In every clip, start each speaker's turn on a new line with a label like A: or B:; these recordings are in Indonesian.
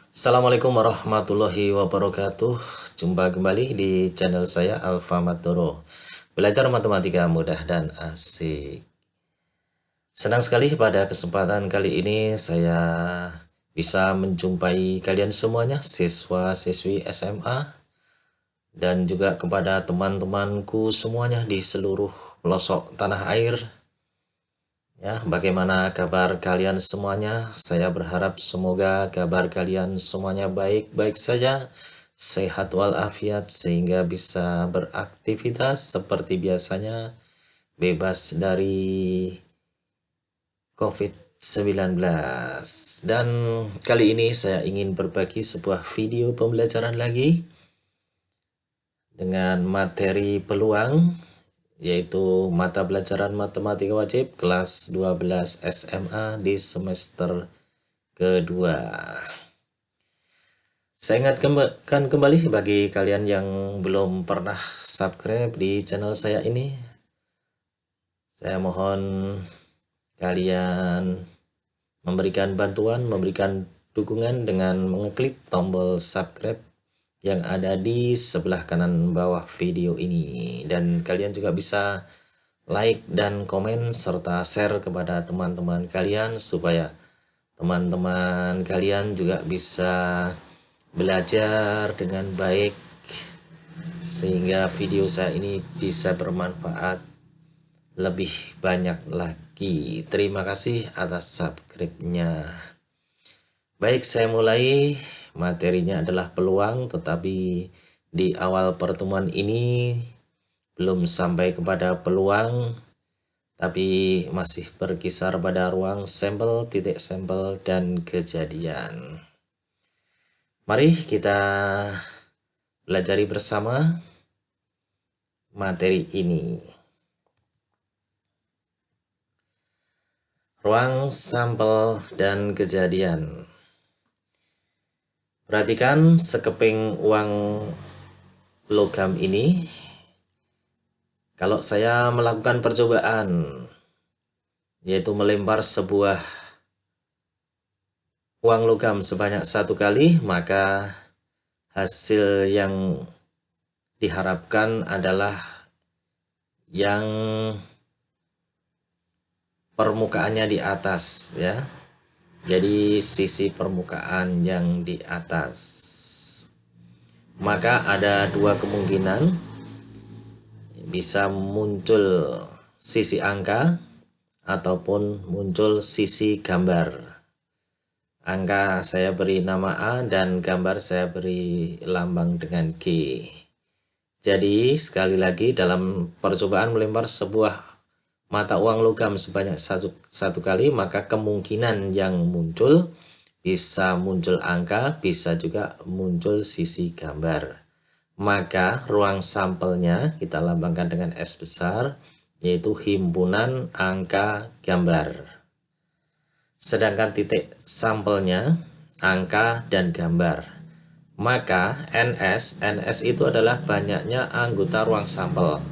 A: Assalamualaikum warahmatullahi wabarakatuh. Jumpa kembali di channel saya Alfa Maturo. Belajar matematika mudah dan asik. Senang sekali pada kesempatan kali ini saya bisa menjumpai kalian semuanya, siswa-siswi SMA, dan juga kepada teman-temanku semuanya di seluruh pelosok tanah air. Ya, bagaimana kabar kalian semuanya? Saya berharap semoga kabar kalian semuanya baik-baik saja, sehat walafiat, sehingga bisa beraktivitas seperti biasanya, bebas dari COVID-19. Dan kali ini saya ingin berbagi sebuah video pembelajaran lagi dengan materi peluang, yaitu mata pelajaran matematika wajib kelas 12 SMA di semester kedua. Saya ingatkan kembali bagi kalian yang belum pernah subscribe di channel saya ini, saya mohon kalian memberikan bantuan, memberikan dukungan dengan mengeklik tombol subscribe yang ada di sebelah kanan bawah video ini, dan kalian juga bisa like dan komen serta share kepada teman-teman kalian supaya teman-teman kalian juga bisa belajar dengan baik, sehingga video saya ini bisa bermanfaat lebih banyak lagi. Terima kasih atas subscribe-nya. Baik, saya mulai. Materinya adalah peluang, tetapi di awal pertemuan ini belum sampai kepada peluang, tapi masih berkisar pada ruang sampel, titik sampel, dan kejadian. Mari kita pelajari bersama materi ini. Ruang sampel dan kejadian. Perhatikan sekeping uang logam ini. Kalau saya melakukan percobaan, yaitu melempar sebuah uang logam sebanyak 1 kali, maka hasil yang diharapkan adalah yang permukaannya di atas, ya. Jadi sisi permukaan yang di atas. Maka ada dua kemungkinan, bisa muncul sisi angka ataupun muncul sisi gambar. Angka saya beri nama A dan gambar saya beri lambang dengan G. Jadi sekali lagi, dalam percobaan melempar sebuah mata uang logam sebanyak satu kali, maka kemungkinan yang muncul bisa muncul angka, bisa juga muncul sisi gambar. Maka ruang sampelnya kita lambangkan dengan S besar, yaitu himpunan angka gambar. Sedangkan titik sampelnya angka dan gambar. Maka NS itu adalah banyaknya anggota ruang sampel.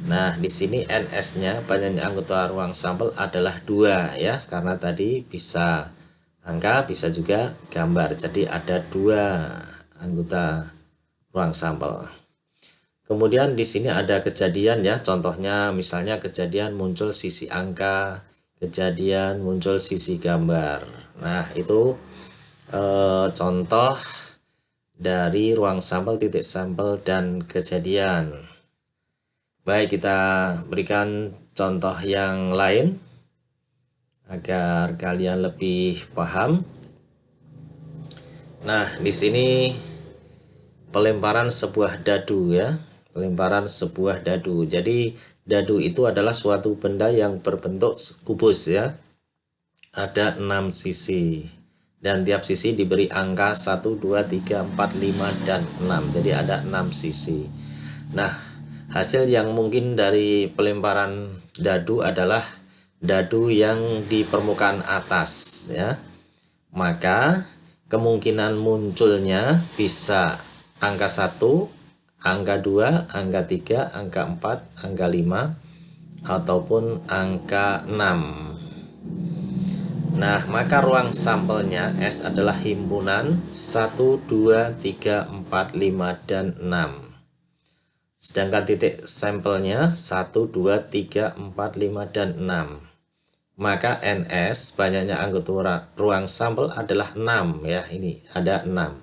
A: Nah, di sini NS-nya, banyaknya anggota ruang sampel, adalah 2 ya, karena tadi bisa angka, bisa juga gambar. Jadi ada 2 anggota ruang sampel. Kemudian di sini ada kejadian ya, contohnya misalnya kejadian muncul sisi angka, kejadian muncul sisi gambar. Nah, itu contoh dari ruang sampel, titik sampel, dan kejadian. Baik, kita berikan contoh yang lain agar kalian lebih paham. Nah, di sini pelemparan sebuah dadu ya, pelemparan sebuah dadu. Jadi dadu itu adalah suatu benda yang berbentuk kubus ya. Ada 6 sisi dan tiap sisi diberi angka 1, 2, 3, 4, 5, dan 6. Jadi ada 6 sisi. Nah, hasil yang mungkin dari pelemparan dadu adalah dadu yang di permukaan atas ya. Maka kemungkinan munculnya bisa angka 1, angka 2, angka 3, angka 4, angka 5, ataupun angka 6. Nah, maka ruang sampelnya S adalah himpunan 1, 2, 3, 4, 5, dan 6. Sedangkan titik sampelnya 1, 2, 3, 4, 5, dan 6. Maka NS, banyaknya anggota ruang sampel adalah 6 ya. Ini ada 6.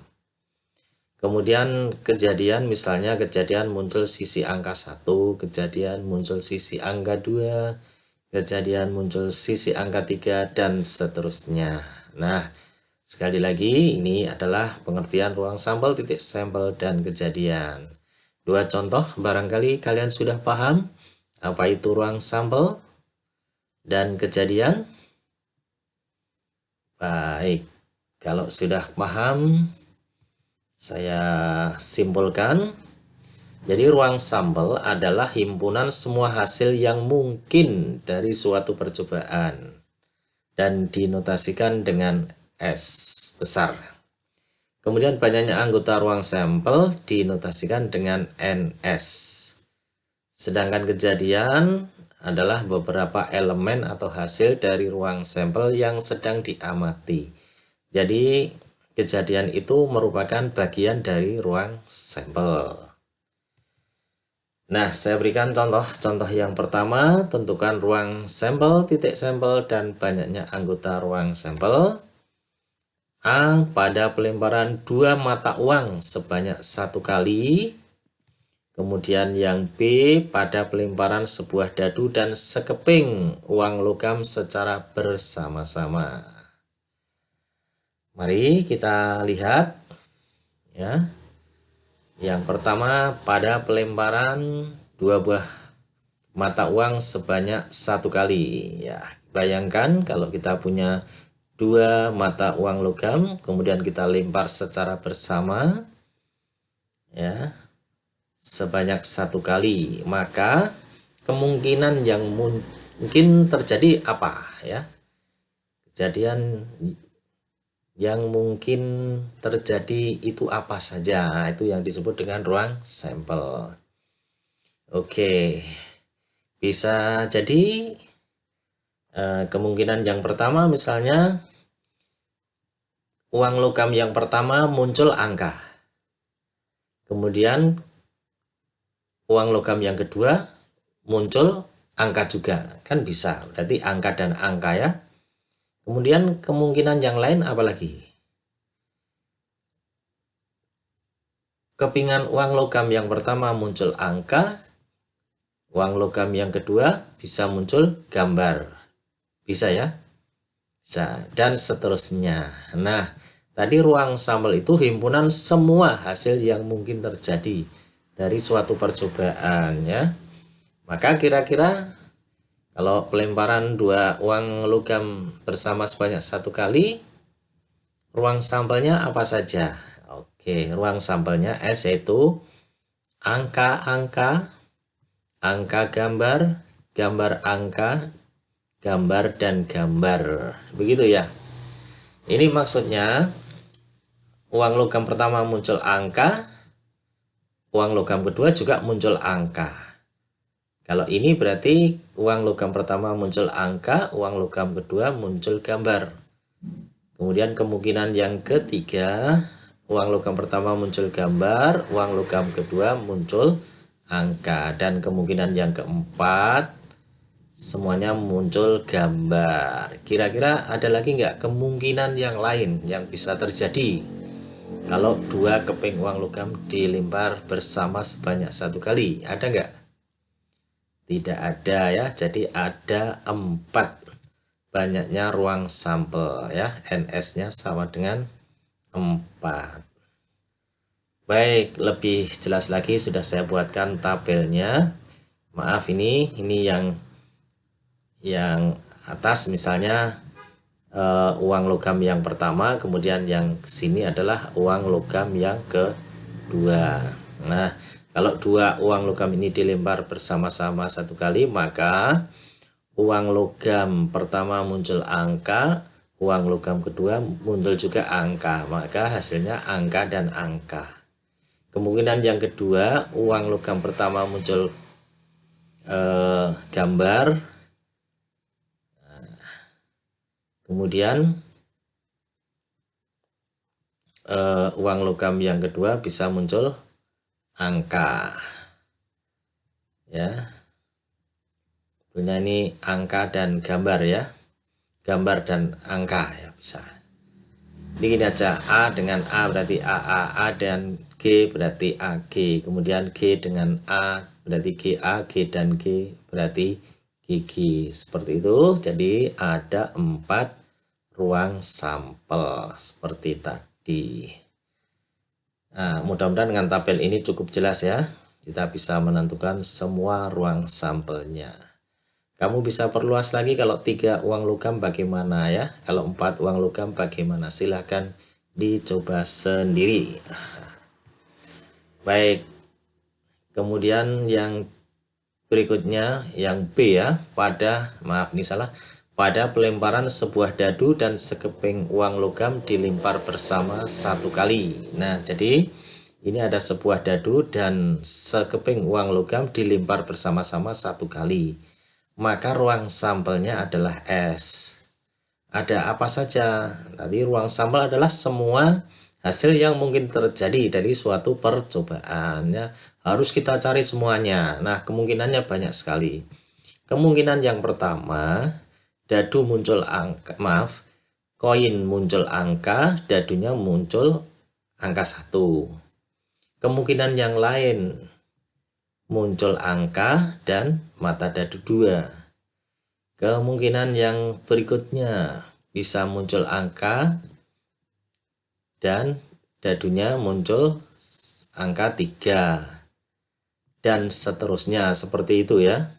A: Kemudian kejadian, misalnya kejadian muncul sisi angka 1, kejadian muncul sisi angka 2, kejadian muncul sisi angka 3, dan seterusnya. Nah, sekali lagi ini adalah pengertian ruang sampel, titik sampel, dan kejadian. Dua contoh barangkali kalian sudah paham apa itu ruang sampel dan kejadian. Baik, kalau sudah paham, saya simpulkan. Jadi ruang sampel adalah himpunan semua hasil yang mungkin dari suatu percobaan dan dinotasikan dengan S besar. Kemudian banyaknya anggota ruang sampel dinotasikan dengan NS. Sedangkan kejadian adalah beberapa elemen atau hasil dari ruang sampel yang sedang diamati. Jadi kejadian itu merupakan bagian dari ruang sampel. Nah, saya berikan contoh yang pertama, tentukan ruang sampel, titik sampel, dan banyaknya anggota ruang sampel. A, pada pelemparan 2 mata uang sebanyak 1 kali. Kemudian yang B, pada pelemparan sebuah dadu dan sekeping uang logam secara bersama-sama. Mari kita lihat ya. Yang pertama, pada pelemparan 2 buah mata uang sebanyak 1 kali. Ya, bayangkan kalau kita punya 2 mata uang logam, kemudian kita lempar secara bersama ya, sebanyak 1 kali, maka kemungkinan yang mungkin terjadi apa ya? Kejadian yang mungkin terjadi itu apa saja? Nah, itu yang disebut dengan ruang sampel. Oke, bisa jadi kemungkinan yang pertama, misalnya uang logam yang pertama muncul angka, kemudian uang logam yang kedua muncul angka juga, kan bisa, berarti angka dan angka ya. Kemudian kemungkinan yang lain apa lagi? Kepingan uang logam yang pertama muncul angka, uang logam yang kedua bisa muncul gambar. Bisa ya? Bisa, dan seterusnya. Nah, tadi ruang sampel itu himpunan semua hasil yang mungkin terjadi dari suatu percobaan ya. Maka kira-kira kalau pelemparan 2 uang logam bersama sebanyak 1 kali, ruang sampelnya apa saja? Oke, ruang sampelnya S yaitu angka-angka, angka gambar, gambar angka, gambar dan gambar. Begitu ya. Ini maksudnya uang logam pertama muncul angka, uang logam kedua juga muncul angka. Kalau ini berarti uang logam pertama muncul angka, uang logam kedua muncul gambar. Kemudian kemungkinan yang ketiga, uang logam pertama muncul gambar, uang logam kedua muncul angka. Dan kemungkinan yang keempat, semuanya muncul gambar. Kira-kira ada lagi nggak kemungkinan yang lain yang bisa terjadi kalau 2 keping uang logam dilempar bersama sebanyak 1 kali? Ada nggak? Tidak ada ya, jadi ada 4. Banyaknya ruang sampel ya, NS-nya sama dengan 4. Baik, lebih jelas lagi sudah saya buatkan tabelnya. Maaf, ini yang atas misalnya uang logam yang pertama, kemudian yang sini adalah uang logam yang kedua. Nah, kalau 2 uang logam ini dilempar bersama-sama 1 kali, maka uang logam pertama muncul angka, uang logam kedua muncul juga angka, maka hasilnya angka dan angka. Kemungkinan yang kedua, uang logam pertama muncul gambar, Kemudian uang logam yang kedua bisa muncul angka, ya. Punya ini angka dan gambar ya, gambar dan angka ya bisa. Ini gini aja, A dengan A berarti A dan G berarti AG, kemudian G dengan A berarti GA, G dan G berarti GG, seperti itu. Jadi ada 4 ruang sampel seperti tadi. Nah, mudah-mudahan dengan tabel ini cukup jelas ya. Kita bisa menentukan semua ruang sampelnya. Kamu bisa perluas lagi kalau 3 uang logam bagaimana ya. Kalau 4 uang logam bagaimana. Silahkan dicoba sendiri. Baik. Kemudian yang berikutnya yang B ya. Maaf ini salah. Pada pelemparan sebuah dadu dan sekeping uang logam dilempar bersama 1 kali. Nah, jadi ini ada sebuah dadu dan sekeping uang logam dilempar bersama-sama 1 kali. Maka ruang sampelnya adalah S. Ada apa saja? Tadi ruang sampel adalah semua hasil yang mungkin terjadi dari suatu percobaan. Ya, harus kita cari semuanya. Nah, kemungkinannya banyak sekali. Kemungkinan yang pertama, dadu muncul angka, koin muncul angka, dadunya muncul angka 1. Kemungkinan yang lain, muncul angka dan mata dadu 2. Kemungkinan yang berikutnya bisa muncul angka dan dadunya muncul angka 3. Dan seterusnya seperti itu ya.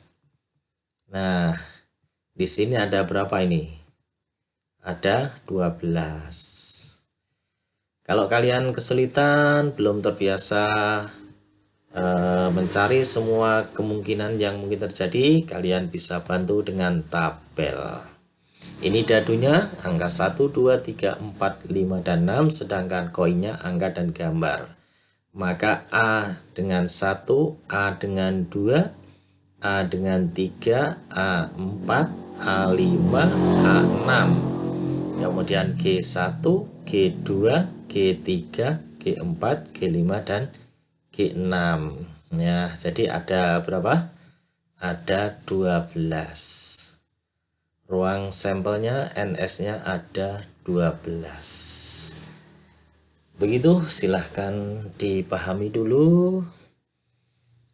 A: Nah, di sini ada berapa ini? Ada 12. Kalau kalian kesulitan, belum terbiasa mencari semua kemungkinan yang mungkin terjadi, kalian bisa bantu dengan tabel. Ini dadunya angka 1, 2, 3, 4, 5, dan 6, sedangkan koinnya angka dan gambar. Maka A dengan 1, A dengan 2, A dengan 3, A4, A5, A6. Kemudian G1, G2, G3, G4, G5, dan G6 ya. Jadi ada berapa? Ada 12. Ruang sampelnya NS-nya ada 12. Begitu, silahkan dipahami dulu.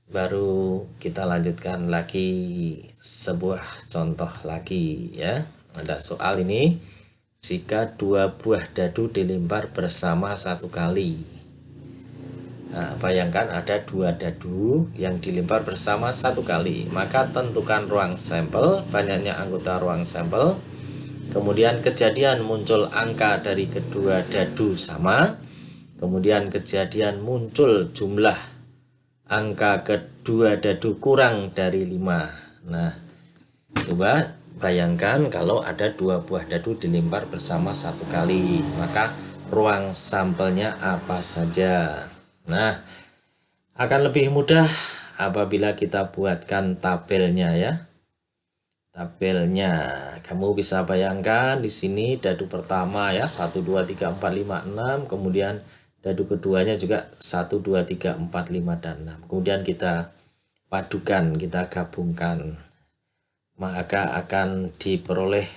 A: Baru kita lanjutkan lagi sebuah contoh lagi ya. Ada soal ini, jika 2 buah dadu dilempar bersama 1 kali. Nah, bayangkan ada 2 dadu yang dilempar bersama 1 kali. Maka tentukan ruang sampel, banyaknya anggota ruang sampel. Kemudian kejadian muncul angka dari kedua dadu sama. Kemudian kejadian muncul jumlah angka kedua dadu kurang dari 5. Nah, coba bayangkan kalau ada 2 buah dadu dilempar bersama 1 kali. Maka ruang sampelnya apa saja? Nah, akan lebih mudah apabila kita buatkan tabelnya ya. Tabelnya, kamu bisa bayangkan di sini dadu pertama ya 1, 2, 3, 4, 5, 6. Kemudian dadu keduanya juga 1, 2, 3, 4, 5, dan 6. Kemudian kita padukan, kita gabungkan. Maka akan diperoleh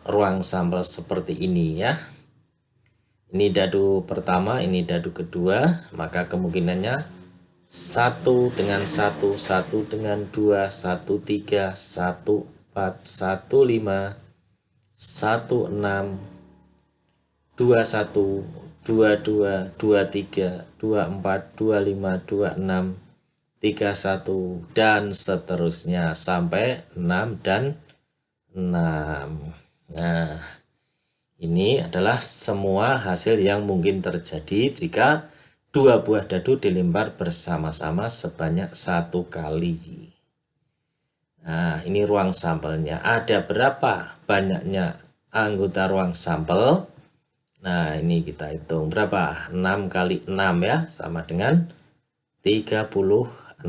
A: ruang sampel seperti ini ya. Ini dadu pertama, ini dadu kedua, maka kemungkinannya 1 dengan 1, 1 dengan 2, 1, 3, 1, 4, 1, 5, 1, 6, 2, 1, 2, 2, 2, 3, 2, 4, 2, 5, 2, 6, 3, 1, dan seterusnya sampai 6 dan 6. Nah, ini adalah semua hasil yang mungkin terjadi jika 2 buah dadu dilempar bersama-sama sebanyak 1 kali. Nah, ini ruang sampelnya. Ada berapa banyaknya anggota ruang sampel? Nah, ini kita hitung berapa? 6 kali 6 ya, sama dengan 36.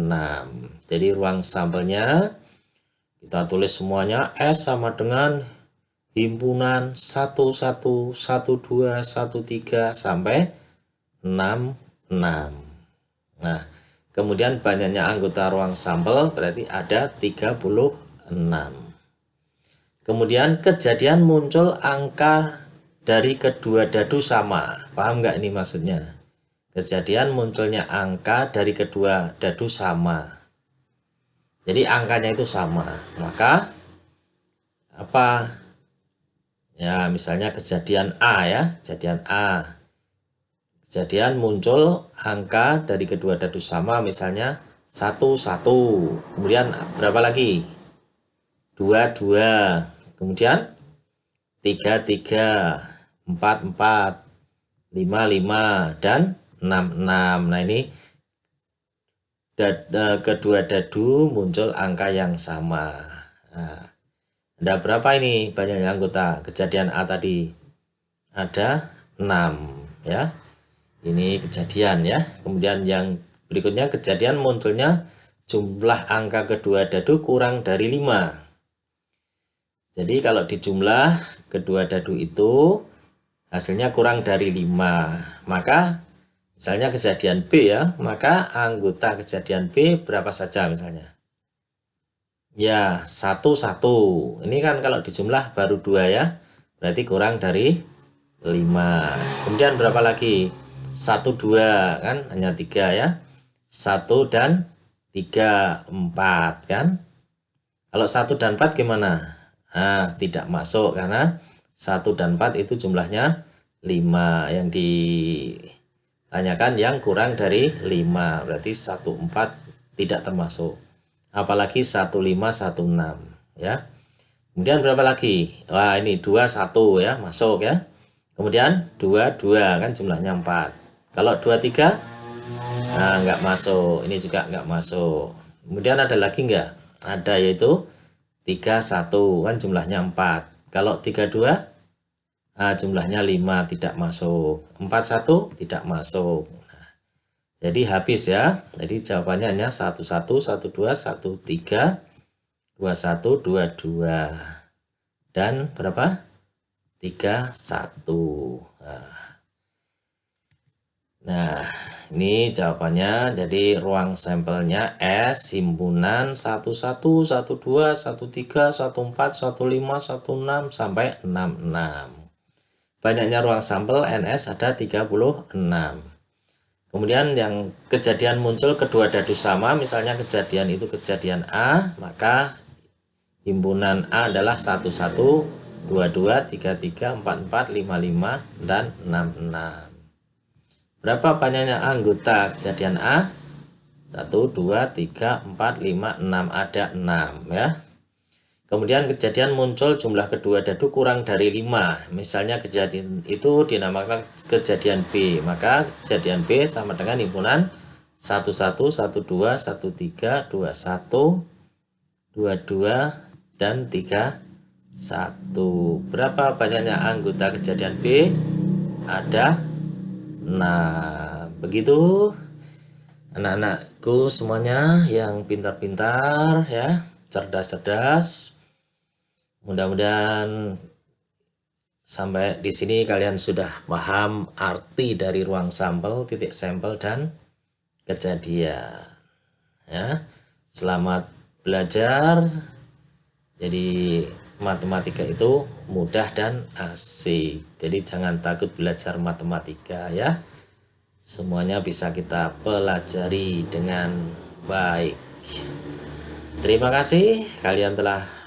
A: Jadi ruang sampelnya kita tulis semuanya S sama dengan himpunan 11, 12, 13 sampai 66. Nah, kemudian banyaknya anggota ruang sampel berarti ada 36. Kemudian kejadian muncul angka dari kedua dadu sama. Paham nggak ini maksudnya? Kejadian munculnya angka dari kedua dadu sama. Jadi angkanya itu sama. Maka apa? Ya, misalnya kejadian A ya, kejadian A. Kejadian muncul angka dari kedua dadu sama, misalnya 1, 1. Kemudian berapa lagi? 2, 2. Kemudian 3, 3. 4, 4. 5, 5. Dan 6, 6. Nah, ini kedua dadu muncul angka yang sama. Nah, ada berapa ini banyaknya anggota kejadian A tadi? Ada 6 ya. Ini kejadian ya. Kemudian yang berikutnya kejadian munculnya jumlah angka kedua dadu kurang dari 5. Jadi kalau dijumlah kedua dadu itu hasilnya kurang dari 5. Maka misalnya kejadian B ya, maka anggota kejadian B berapa saja misalnya? Ya, 1, 1. Ini kan kalau dijumlah baru 2 ya. Berarti kurang dari 5. Kemudian berapa lagi? 1, 2 kan hanya 3 ya. 1 dan 3, 4 kan. Kalau 1 dan 4 gimana? Nah, tidak masuk karena 1 dan 4 itu jumlahnya 5. Yang ditanyakan yang kurang dari 5. Berarti 1, 4 tidak termasuk. Apalagi 1, 5, 1, 6 ya. Kemudian berapa lagi? Wah, ini 2, 1 ya, masuk ya. Kemudian 2, 2 kan jumlahnya 4. Kalau 2, 3 nah nggak masuk, ini juga nggak masuk. Kemudian ada lagi nggak? Ada, yaitu 3, 1 kan jumlahnya 4. Kalau 3, 2 nah, jumlahnya 5, tidak masuk. 4, 1 tidak masuk. Jadi habis ya. Jadi jawabannya hanya 1, 1, 1, 2, 1, 3, 2, 1, 2, 2. Dan berapa? 3, 1. Nah, ini jawabannya. Jadi ruang sampelnya S, himpunan 11, 12, 13, 14, 15, 16 sampai 66. Banyaknya ruang sampel NS ada 36. Kemudian yang kejadian muncul kedua dadu sama, misalnya kejadian itu kejadian A, maka himpunan A adalah 11, 22, 33, 44, 55, dan 66. Berapa banyaknya anggota kejadian A? 1, 2, 3, 4, 5, 6. Ada 6 ya. Kemudian kejadian muncul jumlah kedua dadu kurang dari 5. Misalnya kejadian itu dinamakan kejadian B. Maka kejadian B sama dengan himpunan 11, 12, 13, 21, 22, dan 31. Berapa banyaknya anggota kejadian B? Ada 6. Begitu anak-anakku semuanya yang pintar-pintar ya, cerdas-cerdas. Mudah-mudahan sampai di sini kalian sudah paham arti dari ruang sampel, titik sampel, dan kejadian. Ya, selamat belajar. Jadi matematika itu mudah dan asik. Jadi jangan takut belajar matematika ya. Semuanya bisa kita pelajari dengan baik. Terima kasih kalian telah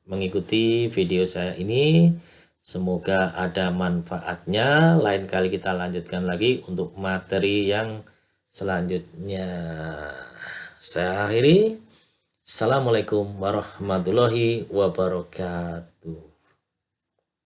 A: mengikuti video saya ini. Semoga ada manfaatnya. Lain kali kita lanjutkan lagi untuk materi yang selanjutnya. Saya akhiri. Assalamualaikum warahmatullahi wabarakatuh.